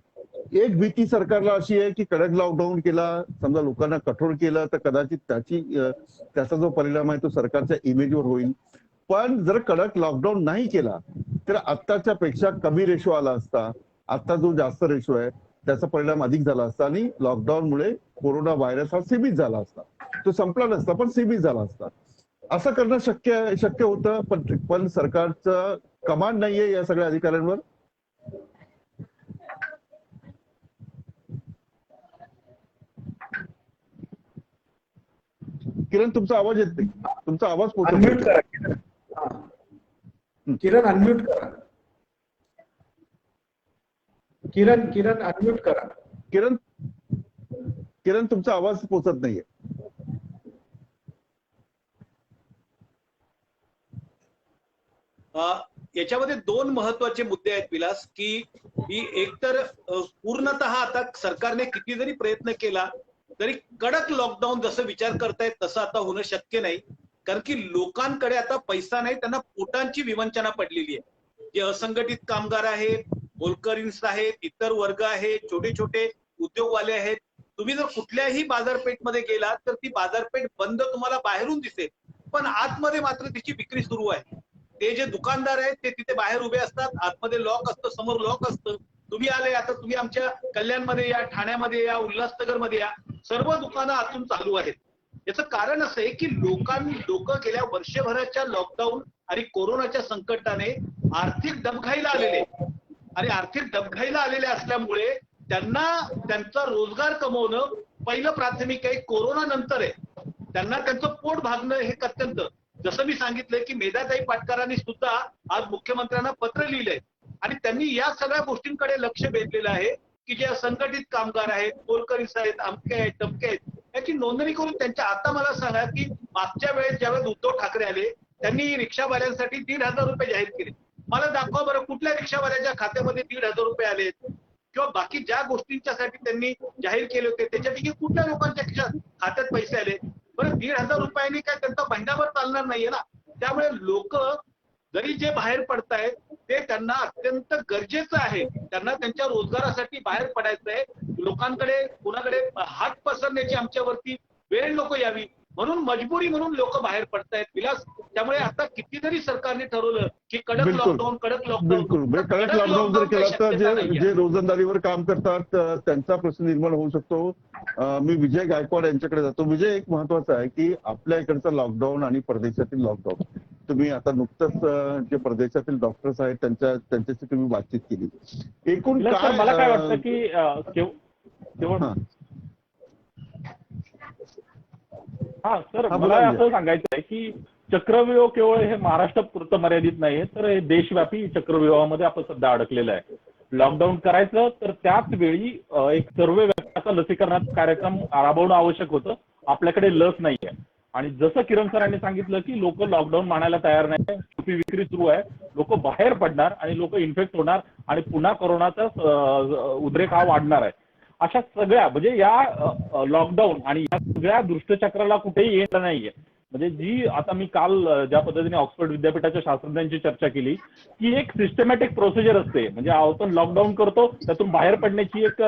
Speaker 1: एक भीती सरकारला अशी आहे की कडक लॉकडाऊन केला, समजा लोकांना कठोर केलं तर कदाचित त्याचा जो परिणाम आहे तो सरकारच्या इमेजवर होईल. पण जर कडक लॉकडाऊन नाही केला तर आत्ताच्या पेक्षा कमी रेशो आला असता. आता जो जास्त रेशो आहे त्याचा परिणाम अधिक झाला असता आणि लॉकडाऊनमुळे कोरोना व्हायरस हा सीमित झाला असता. तो संपला नसता पण सीमित झाला असता. असं करणं शक्य होतं, पण सरकारचं कमांड नाहीये या सगळ्या अधिकाऱ्यांवर. किरण, तुमचा आवाज येत नाही. तुमचा आवाज
Speaker 2: अनम्यूट करा किरण. अनम्यूट करा किरण अनम्यूट करा.
Speaker 1: किरण, तुमचा आवाज पोचत नाहीये.
Speaker 5: याच्यामध्ये 2 महत्वाचे मुद्दे आहेत विलास, की ही एकतर पूर्णतः आता सरकारने किती जरी प्रयत्न केला तरी कडक लॉकडाऊन जसं विचार करतायत तसं आता होणं शक्य नाही. कारण की लोकांकडे आता पैसा नाही, त्यांना पोटांची विवंचना पडलेली आहे. जे असंघटित कामगार आहेत, मोलकरीन्स आहेत, इतर वर्ग आहेत, छोटे छोटे उद्योगवाले आहेत. तुम्ही जर कुठल्याही बाजारपेठमध्ये गेलात तर ती बाजारपेठ बंद तुम्हाला बाहेरून दिसेल, पण आतमध्ये मात्र तिची विक्री सुरू आहे. ते जे दुकानदार आहेत ते तिथे बाहेर उभे असतात, आतमध्ये लॉक असतं, समोर लॉक असतं. तुम्ही आले, आता तुम्ही आमच्या कल्याणमध्ये या, ठाण्यामध्ये या, उल्हासनगरमध्ये या, सर्व दुकानं आतून चालू आहेत. याचं कारण असं आहे की लोक गेल्या वर्षभराच्या लॉकडाऊन आणि कोरोनाच्या संकटाने आर्थिक डबघाईला आलेले, आणि आर्थिक डबघाईला आलेले असल्यामुळे त्यांना त्यांचा रोजगार कमवणं पहिलं प्राथमिक आहे. कोरोना नंतर आहे त्यांना त्यांचं पोट भागणं हे अत्यंत. जसं मी सांगितलंय की मेधाताई पाटकरांनी सुद्धा आज मुख्यमंत्र्यांना पत्र लिहिलंय आणि त्यांनी या सगळ्या गोष्टींकडे लक्ष वेधलेलं आहे की जे असंघटित कामगार आहेत, मोलकरीस आहेत, अमके आहेत, टमके आहेत, याची नोंदणी करून त्यांच्या. आता मला सांगा की मागच्या वेळेस ज्यावेळेस उद्धव ठाकरे आले त्यांनी रिक्षावाल्यांसाठी 1,500 रुपये जाहीर केले. मला दाखवा बरं कुठल्या रिक्षावाल्याच्या खात्यामध्ये 1,500 रुपये आले, किंवा बाकी ज्या गोष्टींच्यासाठी त्यांनी जाहीर केले होते त्याच्यापैकी कुठल्या लोकांच्या खात्यात पैसे आले. बरं, 1,500 रुपयांनी काय त्यांचा महिनाभर चालणार नाहीये ना. त्यामुळे लोक जरी जे बाहेर पडतायत ते त्यांना अत्यंत गरजेचं आहे. त्यांना त्यांच्या रोजगारासाठी बाहेर पडायचं आहे. लोकांकडे कुणाकडे हात पसरण्याची आमच्यावरती वेळ नको यावी म्हणून मजबुरी म्हणून लोक बाहेर पडतायत विलास. त्यामुळे आता किती जरी सरकारने ठरवलं की कडक लॉकडाऊन
Speaker 1: बिलकुल कडक लॉकडाऊन जर केला तर जे रोजंदारीवर काम करतात त्यांचा प्रश्न निर्माण होऊ शकतो. मी विजय गायकवाड यांच्याकडे जातो. विजय, एक महत्वाचं आहे की आपल्या इकडचं लॉकडाऊन आणि परदेशातील लॉकडाऊन, तुम्ही आता नुकतंच जे परदेशातील डॉक्टर्स आहेत त्यांच्याशी तुम्ही बातचीत केली. एकूण काय
Speaker 3: मला काय वाटतं की हा सर, मला असं सांगायचं आहे की चक्रव्यूह केवळ हे महाराष्ट्रापुरतं मर्यादित नाहीये, तर हे देशव्यापी चक्रव्यूहामध्ये आपण सध्या अडकलेलं आहे. लॉकडाऊन करायचं तर त्याच वेळी एक सर्वव्यापी लसीकरणाचा कार्यक्रम राबवणं आवश्यक होतं. आपल्याकडे लस नाहीये आणि जसं किरण सरांनी सांगितलं की लोक लॉकडाऊन मानायला तयार नाही, सुपी विक्री सुरू आहे, लोक बाहेर पडणार आणि लोक इन्फेक्ट होणार आणि पुन्हा कोरोनाचा उद्रेक हा वाढणार आहे. अशा सगळ्या म्हणजे या लॉकडाऊन आणि या सगळ्या दुष्टचक्राला कुठेही येणं नाहीये. म्हणजे जी आता मी काल ज्या पद्धतीने ऑक्सफर्ड विद्यापीठाच्या शास्त्रज्ञांची चर्चा केली की एक सिस्टमॅटिक प्रोसिजर असते, म्हणजे आपण लॉकडाऊन करतो त्यातून बाहेर पडण्याची एक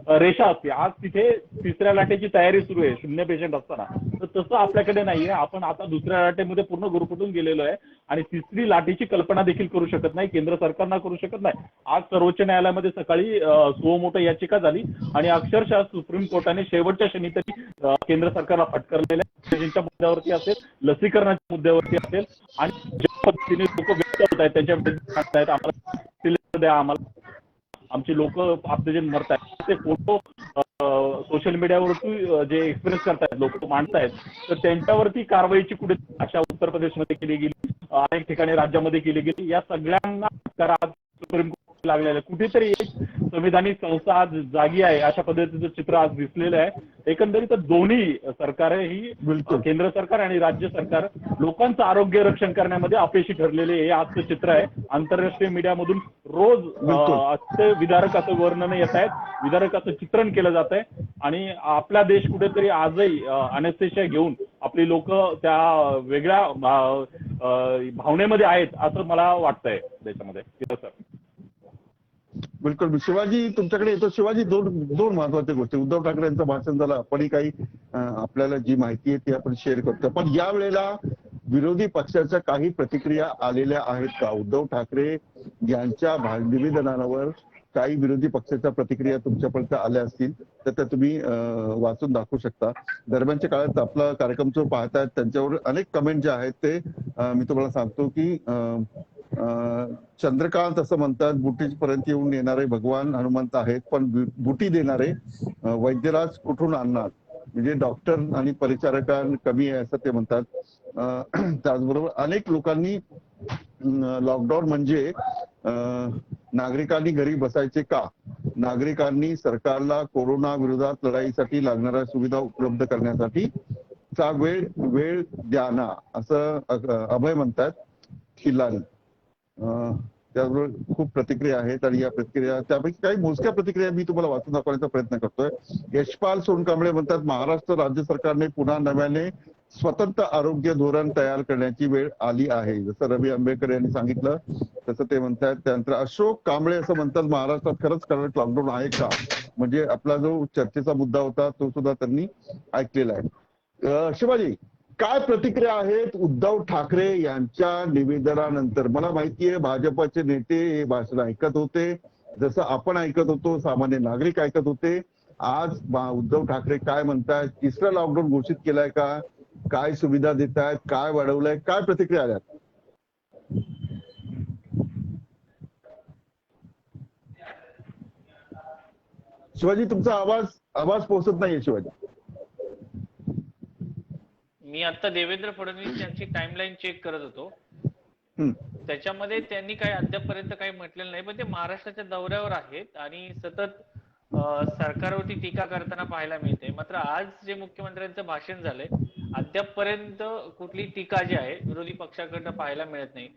Speaker 3: रेषा असते. आज तिथे तिसऱ्या लाटेची तयारी सुरू आहे 0 पेशंट असताना, तर तसं आपल्याकडे नाहीये. आपण आता दुसऱ्या लाटेमध्ये पूर्ण गुरफटून गेलेलो आहे आणि तिसरी लाटेची कल्पना देखील करू शकत नाही, केंद्र सरकारना करू शकत नाही. आज सर्वोच्च न्यायालयामध्ये सकाळी सुमोटो याचिका झाली आणि अक्षरशः सुप्रीम कोर्टाने शेवटच्या क्षणी तरी केंद्र सरकारला फटकारलेल्या मुद्द्यावरती असेल, लसीकरणाच्या मुद्द्यावरती असेल आणि ज्या पद्धतीने लोक व्यक्त होत आहेत त्यांच्या विरुद्ध आम्हाला द्या, आम्हाला आमची लोक आपले जे मरत आहेत ते फोटो सोशल मीडियावरती जे एक्सप्रेस करतायत लोक मांडतायत, तर त्यांच्यावरती कारवाईची कुठे अशा उत्तर प्रदेशमध्ये केली गेली, अनेक ठिकाणी राज्यामध्ये केली गेली. या सगळ्यांना सुप्रीम कोर्ट लागलेलं आहे. कुठेतरी एक संविधानिक संस्था आज जागी आहे अशा पद्धतीचं चित्र आज दिसलेलं आहे. एकंदरीत दोन्ही सरकार ही केंद्र सरकार आणि राज्य सरकार लोकांचं आरोग्य रक्षण करण्यामध्ये अपयशी ठरलेले हे आजचं चित्र आहे. आंतरराष्ट्रीय मीडियामधून रोज असं विदारक असं वर्णन येत आहेत, विदारक असं चित्रण केलं जात आहे आणि आपला देश कुठेतरी आजही अनेस्थेशिया घेऊन आपली लोक त्या वेगळ्या भावनेमध्ये आहेत असं मला वाटतंय देशामध्ये. सर
Speaker 1: बिलकुल. शिवाजी तुमच्याकडे येतो. शिवाजी, दोन महत्वाच्या गोष्टी. उद्धव ठाकरे यांचं भाषण झालं, आपणही काही आपल्याला जी माहिती आहे ती आपण शेअर करतो, पण या वेळेला विरोधी पक्षाच्या काही प्रतिक्रिया आलेल्या आहेत का? उद्धव ठाकरे यांच्या निवेदनावर काही विरोधी पक्षाच्या प्रतिक्रिया तुमच्यापर्यंत आल्या असतील तर त्या तुम्ही वाचून दाखवू शकता. दरम्यानच्या काळात आपला कार्यक्रम जो पाहतायत त्यांच्यावर अनेक कमेंट जे आहेत ते मी तुम्हाला सांगतो की चंद्रकांत असं म्हणतात, बुटीपर्यंत येऊन येणारे भगवान हनुमंत आहेत, पण बुटी देणारे वैद्यराज कुठून आणणार? म्हणजे डॉक्टर आणि परिचारकां कमी आहे असं ते म्हणतात. त्याचबरोबर अनेक लोकांनी लॉकडाऊन म्हणजे नागरिकांनी घरी बसायचे का? नागरिकांनी सरकारला कोरोना विरोधात लढाईसाठी लागणाऱ्या सुविधा उपलब्ध करण्यासाठी चा वेळ द्या ना असं अभय म्हणतात खिल्लारी. त्याबरोबर खूप प्रतिक्रिया आहेत आणि या प्रतिक्रिया त्यापैकी काही मोजक्या प्रतिक्रिया मी तुम्हाला वाचून दाखवण्याचा प्रयत्न करतोय. यशपाल सोनकांबळे म्हणतात, महाराष्ट्र राज्य सरकारने पुन्हा नव्याने स्वतंत्र आरोग्य धोरण तयार करण्याची वेळ आली आहे. जसं रवी आंबेडकर यांनी सांगितलं तसं ते म्हणतात. त्यानंतर अशोक कांबळे असं म्हणतात, महाराष्ट्रात खरंच कडक लॉकडाऊन आहे का? म्हणजे आपला जो चर्चेचा मुद्दा होता तो सुद्धा त्यांनी ऐकलेला आहे. शिवाजी, काय प्रतिक्रिया आहेत उद्धव ठाकरे यांच्या निवेदनानंतर? मला माहितीये भाजपचे नेते हे भाषण ऐकत होते, जसं आपण ऐकत होतो, सामान्य नागरिक ऐकत होते. आज उद्धव ठाकरे काय म्हणतायत? तिसरा लॉकडाऊन घोषित केलाय का? काय सुविधा देत आहेत? काय वाढवलंय? काय प्रतिक्रिया आल्यात? शिवाजी, तुमचा आवाज पोहोचत नाहीये शिवाजी.
Speaker 4: मी आता देवेंद्र फडणवीस यांची टाइमलाईन चेक करत होतो, त्याच्यामध्ये त्यांनी काही अद्यापपर्यंत काही म्हटलेलं नाही, पण ते महाराष्ट्राच्या दौऱ्यावर आहेत आणि सतत सरकारवरती टीका करताना पाहायला मिळते. मात्र आज जे मुख्यमंत्र्यांचं भाषण झालंय अद्यापपर्यंत कुठली टीका जी आहे विरोधी पक्षाकडनं पाहायला मिळत नाही.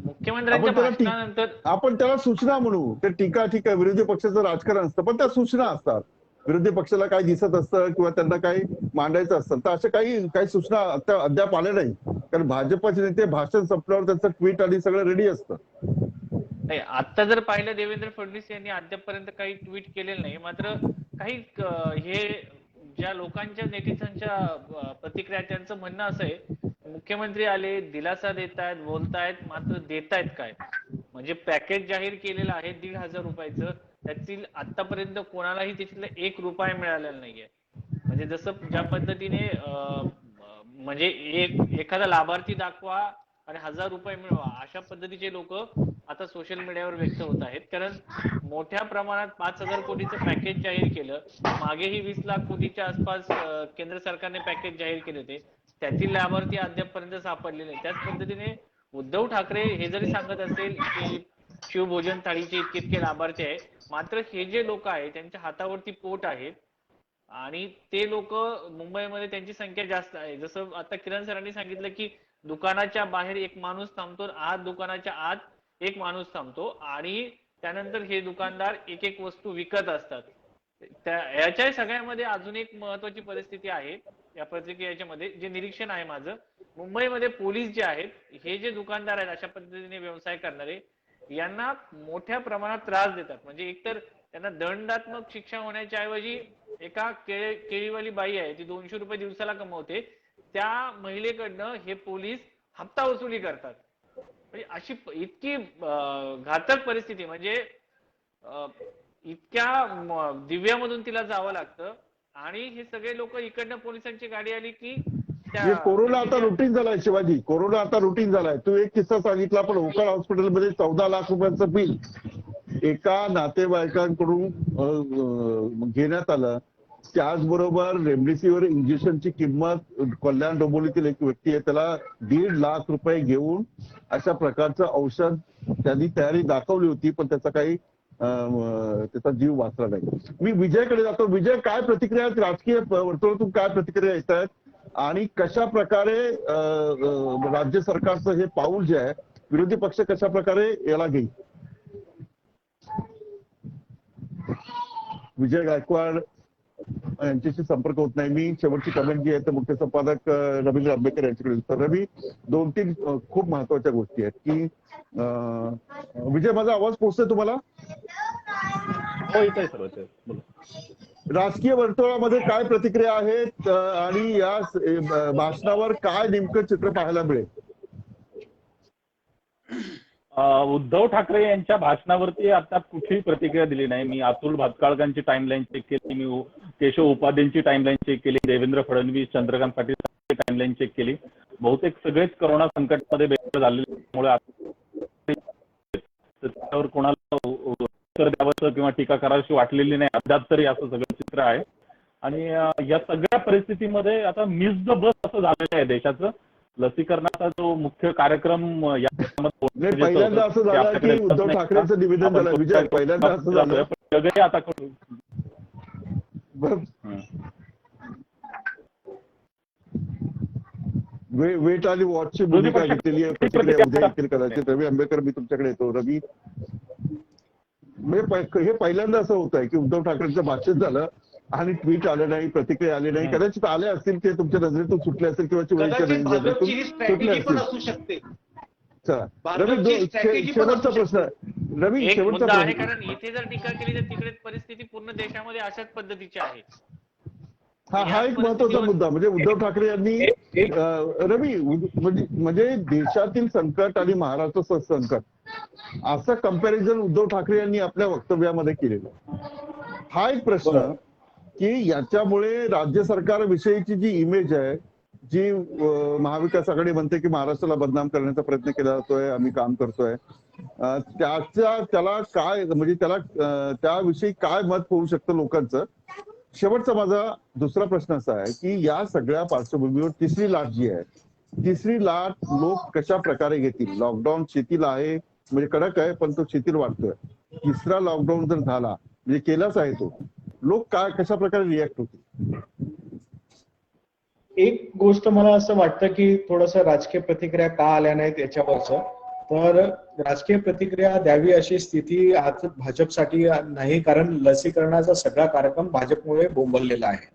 Speaker 4: मुख्यमंत्र्यांच्या भाषणानंतर आपण
Speaker 1: त्याला सूचना म्हणू, ते टीका ठीक आहे, विरोधी पक्षाचं राजकारण असतं, पण त्या सूचना असतात. विरोधी पक्षाला काय दिसत असतं किंवा त्यांना काही मांडायचं असतं, तर अशा काही सूचना अद्याप आल्या नाही. कारण भाजपचे नेते भाषण संपल्यावर त्यांचं ट्विट आणि सगळं रेडी असतं.
Speaker 4: नाही, आता जर पाहिलं देवेंद्र फडणवीस यांनी अद्यापपर्यंत काही ट्विट केलेलं नाही. मात्र काही हे ज्या लोकांच्या नेटिझनच्या प्रतिक्रिया त्यांचं म्हणणं असं आहे, मुख्यमंत्री आले, दिलासा देत आहेत, बोलतायत, मात्र देतायत काय? म्हणजे पॅकेज जाहीर केलेलं आहे 1,500 रुपयाचं, त्यातील आतापर्यंत कोणालाही त्याच्यातला 1 रुपया मिळालेला नाहीये. म्हणजे जसं ज्या पद्धतीने म्हणजे एखादा लाभार्थी दाखवा आणि 1,000 रुपये मिळवा अशा पद्धतीचे लोक आता सोशल मीडियावर व्यक्त होत आहेत. कारण मोठ्या प्रमाणात 5,000 कोटीचं पॅकेज जाहीर केलं, मागेही 20 लाख कोटीच्या आसपास केंद्र सरकारने पॅकेज जाहीर केले होते, त्यातील लाभार्थी अद्यापपर्यंत सापडलेले नाही. त्याच पद्धतीने उद्धव ठाकरे हे जरी सांगत असेल की शिवभोजन थाळीचे इतके लाभार्थी आहे, मात्र हे जे लोक आहेत त्यांच्या हातावरती पोट आहेत आणि ते लोक मुंबईमध्ये त्यांची संख्या जास्त आहे. जसं आता किरण सरांनी सांगितलं की दुकानाच्या बाहेर एक माणूस थांबतो, आत दुकानाच्या आत एक माणूस थांबतो आणि त्यानंतर हे दुकानदार एक एक वस्तू विकत असतात. याच्या सगळ्यामध्ये अजून एक महत्वाची परिस्थिती आहे या प्रतिक्रियाच्या जे निरीक्षण आहे माझं, मुंबईमध्ये पोलीस जे आहेत हे जे दुकानदार आहेत अशा पद्धतीने व्यवसाय करणारे यांना मोठ्या प्रमाणात त्रास देतात. म्हणजे एकतर त्यांना दंडात्मक शिक्षा होण्याच्या ऐवजी एका केळीवाली बाई आहे ती 200 रुपये दिवसाला कमवते, त्या महिलेकडनं हे पोलीस हप्ता वसुली करतात. म्हणजे अशी इतकी घातक परिस्थिती, म्हणजे इतक्या दिव्यामधून तिला जावं लागतं आणि हे सगळे लोक इकडनं पोलिसांची गाडी आली की
Speaker 1: कोरोना आता रुटीन झालाय शिवाजी, कोरोना आता रुटीन झालाय. तू एक किस्सा सांगितला, पण होकार हॉस्पिटलमध्ये 14 लाख रुपयांचं बिल एका नातेवाईकांकडून घेण्यात आलं. त्याचबरोबर रेमडेसिवीर इंजेक्शनची किंमत कल्याण डोंबिवलीतील एक व्यक्ती आहे त्याला 1.5 लाख रुपये घेऊन अशा प्रकारचं औषध त्यांनी तयारी दाखवली होती, पण त्याचा काही त्याचा जीव वाचला नाही. मी विजयकडे जातो. विजय, काय प्रतिक्रिया आहेत राजकीय वर्तुळातून, काय प्रतिक्रिया येत आहेत आणि कशा प्रकारे राज्य सरकारचं हे पाऊल जे आहे विरोधी पक्ष कशा प्रकारे याला घेईल? विजय गायकवाड यांच्याशी संपर्क होत नाही. मी शेवटची कमेंट जी आहे ते मुख्य संपादक रवींद्र आंबेकर यांच्याकडे. तर रवी, 2-3 खूप महत्वाच्या गोष्टी आहेत की विजय, माझा आवाज पोहोचतोय तुम्हाला?
Speaker 3: हो, येतोय सर.
Speaker 1: राजकीय वर्तुळामध्ये काय प्रतिक्रिया आहेत आणि या भाषणावर काय नेमकं चित्र पाहायला मिळेल?
Speaker 3: उद्धव ठाकरे यांच्या भाषणावरती आता कुठलीही प्रतिक्रिया दिली नाही. मी अतुल भातकाळकांची टाइमलाईन चेक केली, मी केशव उपाध्यांची टाइमलाईन चेक केली, देवेंद्र फडणवीस, चंद्रकांत पाटील टाइमलाईन चेक केली. बहुतेक सगळेच करोना संकटमध्ये बेघर झालेल्यामुळे त्यावर कोणाला उत्तर द्यावं किंवा टीका करावीशी वाटलेली नाही अद्याप तरी, असं सगळं चित्र आहे. आणि या सगळ्या परिस्थितीमध्ये आता मिस द बस असं झालेलं आहे देशाचं. लसीकरणाचा जो मुख्य कार्यक्रम
Speaker 1: पहिल्यांदा असं झालं की उद्धव ठाकरेंचं निवेदन झालं. विजय, पहिल्यांदा असं झालं
Speaker 3: सगळे आता
Speaker 1: वेट आणि वॉचची भूमिका घेतलेली आहे. प्रतिक्रिया उद्या येतील कदाचित. रवी आंबेकर, मी तुमच्याकडे येतो. रवी, म्हणजे हे पहिल्यांदा असं होत आहे की उद्धव ठाकरेंचं भाषण झालं आणि ट्विट आलं नाही, प्रतिक्रिया आली नाही. कदाचित आले असतील ते तुमच्या नजरेतून सुटले असेल किंवा सुटले असतील. चला रवी, शेवटचा प्रश्न. रवी, शेवटचा
Speaker 4: आहे, कारण इथे जर टीका केली तर तिकडे परिस्थिती पूर्ण देशामध्ये अशाच पद्धतीची आहे.
Speaker 1: हा एक महत्वाचा मुद्दा. म्हणजे उद्धव ठाकरे यांनी रवी म्हणजे देशातील संकट आणि महाराष्ट्राचं संकट असं कंपॅरिझन उद्धव ठाकरे यांनी आपल्या वक्तव्यामध्ये केलेलं. हा एक प्रश्न की याच्यामुळे राज्य सरकारविषयीची जी इमेज आहे, जी महाविकास आघाडी म्हणते की महाराष्ट्राला बदनाम करण्याचा प्रयत्न केला जातोय, आम्ही काम करतोय, त्याला काय, म्हणजे त्याला त्याविषयी काय मत होऊ शकतं लोकांचं? शेवटचा माझा दुसरा प्रश्न असा आहे की या सगळ्या पार्श्वभूमीवर तिसरी लाट जी आहे, तिसरी लाट लोक कशा प्रकारे घेतील? लॉकडाऊन शिथिल आहे, म्हणजे कडक आहे, पण तो शिथिल वाटतोय. तिसरा लॉकडाऊन जर झाला, म्हणजे केलाच आहे तो, लोक काय कशा प्रकारे रिॲक्ट होतील?
Speaker 2: एक गोष्ट मला असं वाटतं की थोडस राजकीय प्रतिक्रिया का आल्या नाहीत याच्यावरच, तर राजकीय प्रतिक्रिया द्यावी अशी स्थिती आज भाजपसाठी नाही, कारण लसीकरणाचा सगळा कार्यक्रम भाजपमुळे बोंबललेला आहे.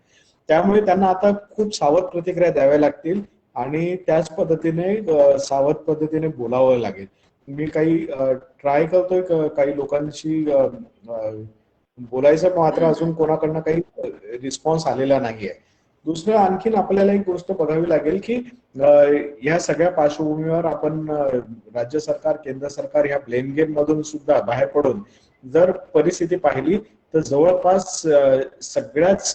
Speaker 2: त्यामुळे त्यांना आता खूप सावध प्रतिक्रिया द्याव्या लागतील आणि त्याच पद्धतीने सावध पद्धतीने बोलावं लागेल. मी काही ट्राय करतोय काही लोकांशी बोलायचं, मात्र अजून कोणाकडनं काही रिस्पॉन्स आलेला नाहीये. दुसरं आणखीन आपल्याला एक गोष्ट बघावी लागेल की या सगळ्या पार्श्वभूमीवर आपण राज्य सरकार, केंद्र सरकार ह्या ब्लेम गेम मधून सुद्धा बाहेर पडून जर परिस्थिती पाहिली तर जवळपास सगळ्याच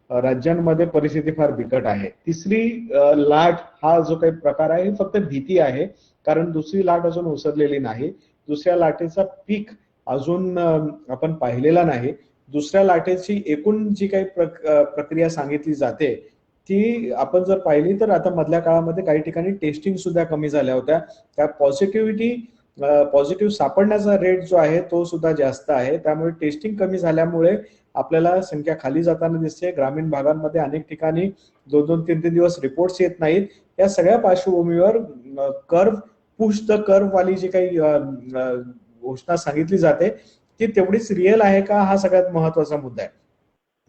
Speaker 2: राज्यांमध्ये परिस्थिती फार बिकट आहे. तिसरी लाट हा जो काही प्रकार आहे फक्त भीती आहे, कारण दुसरी लाट अजून ओसरलेली नाही. दुसऱ्या लाटेचा पीक अजून आपण पाहिलेला नाही. दुसऱ्या लाटेची एकूण जी काही प्रक्रिया सांगितली जाते ती आपण जर पाहिली तर आता मधल्या काळामध्ये काही ठिकाणी टेस्टिंग सुद्धा कमी झाल्या होत्या. त्या पॉझिटिव्हिटी पॉझिटिव्ह सापडण्याचा रेट जो आहे तो सुद्धा जास्त आहे. त्यामुळे टेस्टिंग कमी झाल्यामुळे आपल्याला संख्या खाली जाताना दिसते. ग्रामीण भागांमध्ये अनेक ठिकाणी 2-2, 3-3 दिवस रिपोर्ट्स येत नाहीत. या सगळ्या पार्श्वभूमीवर कर्व पुश द कर्व वाली जी काही घोषणा सांगितली जाते ती तेवढीच रिअल आहे का, हा सगळ्यात महत्वाचा मुद्दा आहे.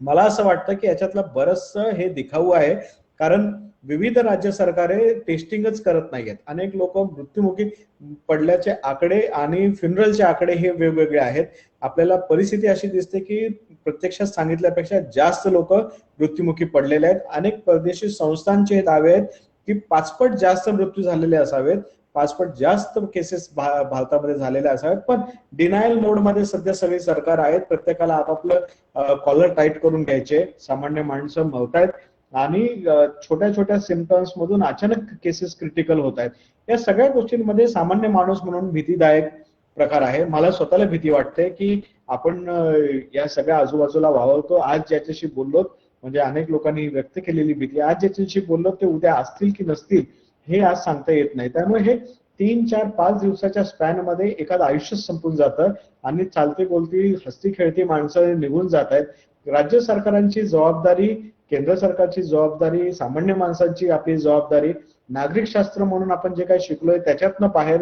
Speaker 2: मला असं वाटतं की याच्यातलं बरचसं हे दिखाऊ आहे, कारण विविध राज्य सरकारे टेस्टिंगच करत नाहीयेत. अनेक लोक मृत्युमुखी पडल्याचे आकडे आणि फ्युनरलचे आकडे हे वेगवेगळे आहेत. आपल्याला परिस्थिती अशी दिसते की प्रत्यक्षात सांगितल्यापेक्षा जास्त लोक मृत्युमुखी पडलेले आहेत. अनेक परदेशी संस्थांचे दावे आहेत की 5 पट जास्त मृत्यू झालेले असावेत, 5 पट जास्त केसेस भारतामध्ये झालेल्या असावेत. पण डिनायल मोड मध्ये सध्या सगळी सरकार आहेत. प्रत्येकाला आपापलं कॉलर टाईट करून घ्यायचे. सामान्य माणसं मरतायत आणि छोट्या छोट्या सिम्पटम्स मधून अचानक केसेस क्रिटिकल होत आहेत. या सगळ्या गोष्टींमध्ये सामान्य माणूस म्हणून भीतीदायक प्रकार आहे. मला स्वतःला भीती वाटते की आपण या सगळ्या आजूबाजूला वावरतो. आज ज्याच्याशी बोललो म्हणजे अनेक लोकांनी व्यक्त केलेली भीती, आज ज्याच्याशी बोललो ते उद्या असतील की नसतील हे आज सांगता येत नाही. त्यामुळे हे 3, 4, 5 दिवसाच्या स्पॅन मध्ये एखादं आयुष्य संपून जातं आणि चालती बोलती हसती खेळती माणसं निघून जात आहेत. राज्य सरकारांची जबाबदारी, केंद्र सरकारची जबाबदारी, सामान्य माणसांची आपली जबाबदारी, नागरिक शास्त्र म्हणून आपण जे काही शिकलोय त्याच्यातनं बाहेर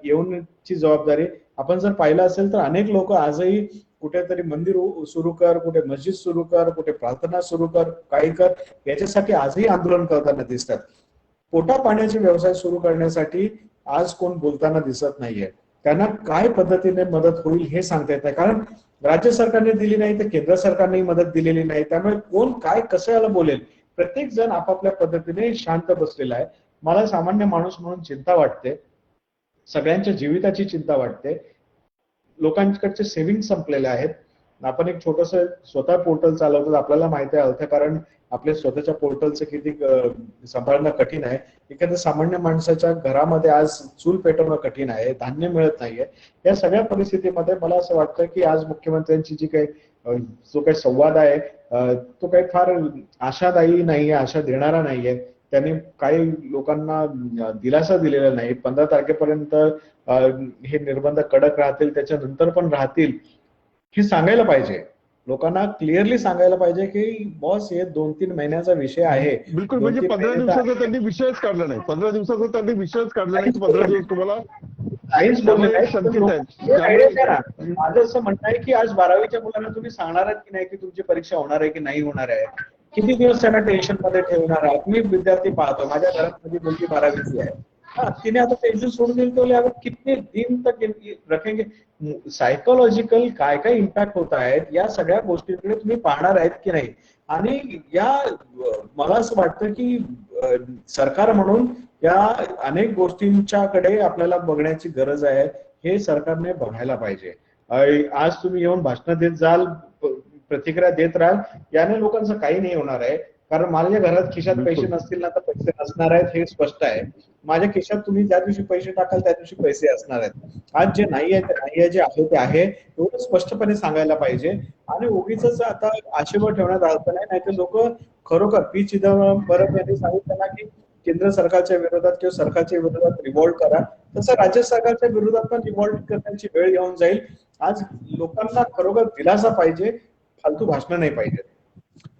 Speaker 2: येऊनची जबाबदारी. आपण जर पाहिलं असेल तर अनेक लोक आजही कुठेतरी मंदिर सुरू कर, कुठे मस्जिद सुरू कर, कुठे प्रार्थना सुरू कर, काही कर, याच्यासाठी आजही आंदोलन करताना दिसतात. पोटा पाण्याचे व्यवसाय सुरू करण्यासाठी आज कोण बोलताना दिसत नाहीये. त्यांना काय पद्धतीने मदत होईल हे सांगता येत नाही, कारण राज्य सरकारने दिली नाही तर केंद्र सरकारने मदत दिलेली नाही. त्यामुळे कोण काय कशाला बोलेल, प्रत्येक जण आपापल्या पद्धतीने शांत बसलेला आहे. मला सामान्य माणूस म्हणून चिंता वाटते, सगळ्यांच्या जीविताची चिंता वाटते. लोकांकडचे सेव्हिंग संपलेले आहेत. आपण एक छोटस स्वतः पोर्टल चालवतो, आपल्याला माहिती आहे अर्थकारण आपल्या स्वतःच्या पोर्टलचं किती सांभाळणं कठीण आहे. एखाद्या सामान्य माणसाच्या घरामध्ये आज चूल पेटवणं कठीण आहे, धान्य मिळत नाहीये. या सगळ्या परिस्थितीमध्ये मला असं वाटतं की आज मुख्यमंत्र्यांची जी काही जो काही संवाद आहे तो काही फार आशादायी नाहीये, आशा देणारा नाहीये. त्यांनी काही लोकांना दिलासा दिलेला नाही. 15 तारखेपर्यंत हे निर्बंध कडक राहतील, त्याच्यानंतर पण राहतील हे सांगायला पाहिजे. लोकांना क्लिअरली सांगायला पाहिजे की बॉस हे 2-3 महिन्याचा विषय आहे.
Speaker 1: बिलकुल, म्हणजे 15 दिवसाचा त्यांनी विषयच काढला नाही. 15 दिवसाचा त्यांनी विषयच काढला नाही. 15 दिवस तुम्हाला
Speaker 2: काहीच बोलले नाही.
Speaker 1: शंकित आहेत.
Speaker 2: माझं असं म्हणणं आहे की आज 12वीच्या मुलांना तुम्ही सांगणार आहात की नाही की तुमची परीक्षा होणार आहे की नाही होणार आहे. किती दिवस त्यांना टेन्शन मध्ये ठेवणार आहात. मी विद्यार्थी पाहतो, माझ्या घरात माझी मुलगी 12वीची आहे. तिने आता टेन्शन सोडून दिलं तो अब कितने दिन तक रखेंगे. सायकोलॉजिकल काय काय इम्पॅक्ट होत आहेत या सगळ्या गोष्टींकडे तुम्ही पाहणार आहेत की नाही. आणि या मला असं वाटतं की सरकार म्हणून या अनेक गोष्टींच्याकडे आपल्याला बघण्याची गरज आहे. हे सरकारने बघायला पाहिजे. आज तुम्ही येऊन भाषण देत जाल, प्रतिक्रिया देत राहाल, याने लोकांचं काही नाही होणार आहे. कारण माझ्या घरात खिशात पैसे नसतील ना तर पैसे नसणार आहेत हे स्पष्ट आहे. माझ्या खिशात तुम्ही ज्या दिवशी पैसे टाकाल त्या दिवशी पैसे असणार आहेत. आज जे नाही आहे ते नाही आहे, जे आहे ते आहे, एवढं स्पष्टपणे सांगायला पाहिजे. आणि उगीच आता आशेवर ठेवण्यात अर्थ नाही. नाहीतर लोक खरोखर पी चिदंबरम यांनी सांगितलं ना की केंद्र सरकारच्या विरोधात किंवा सरकारच्या विरोधात रिव्हॉल्ट करा, तसं राज्य सरकारच्या विरोधात पण रिव्हॉल्ट करण्याची वेळ येऊन जाईल. आज लोकांना खरोखर दिलासा पाहिजे, फालतू भाषण नाही पाहिजे.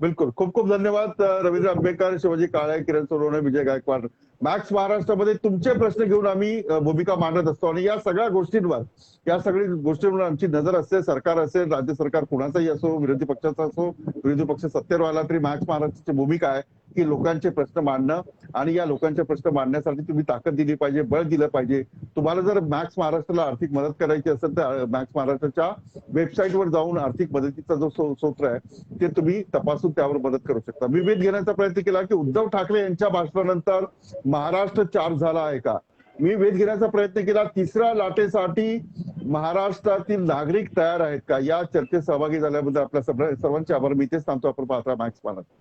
Speaker 1: बिलकुल, खूप खूप धन्यवाद रवींद्र आंबेकर, शिवाजी काळे, किरण सोनवणे, विजय गायकवाड. मॅक्स महाराष्ट्रामध्ये तुमचे प्रश्न घेऊन आम्ही भूमिका मांडत असतो आणि या सगळ्या गोष्टींवर आमची नजर असते. सरकार असेल, राज्य सरकार कुणाचाही असो, विरोधी पक्षाचा असो, विरोधी पक्ष सत्तेवर आला तरी मॅक्स महाराष्ट्राची भूमिका आहे की लोकांचे प्रश्न मांडणं आणि या लोकांचे प्रश्न मांडण्यासाठी तुम्ही ताकद दिली पाहिजे, बळ दिलं पाहिजे. तुम्हाला जर मॅक्स महाराष्ट्राला आर्थिक मदत करायची असेल तर मॅक्स महाराष्ट्राच्या वेबसाईटवर जाऊन आर्थिक मदतीचा जो सूत्र आहे ते तुम्ही तपासून त्यावर मदत करू शकता. मी वेध घेण्याचा प्रयत्न केला की उद्धव ठाकरे यांच्या भाषणानंतर महाराष्ट्र चार्ज झाला आहे का. मी वेध घेण्याचा प्रयत्न केला, तिसऱ्या लाटेसाठी महाराष्ट्रातील नागरिक तयार आहेत का. या चर्चेत सहभागी झाल्याबद्दल आपल्या सर्वांचे आभार. मी तेच सांगतो. आपण पाहता मॅक्स महाराष्ट्र.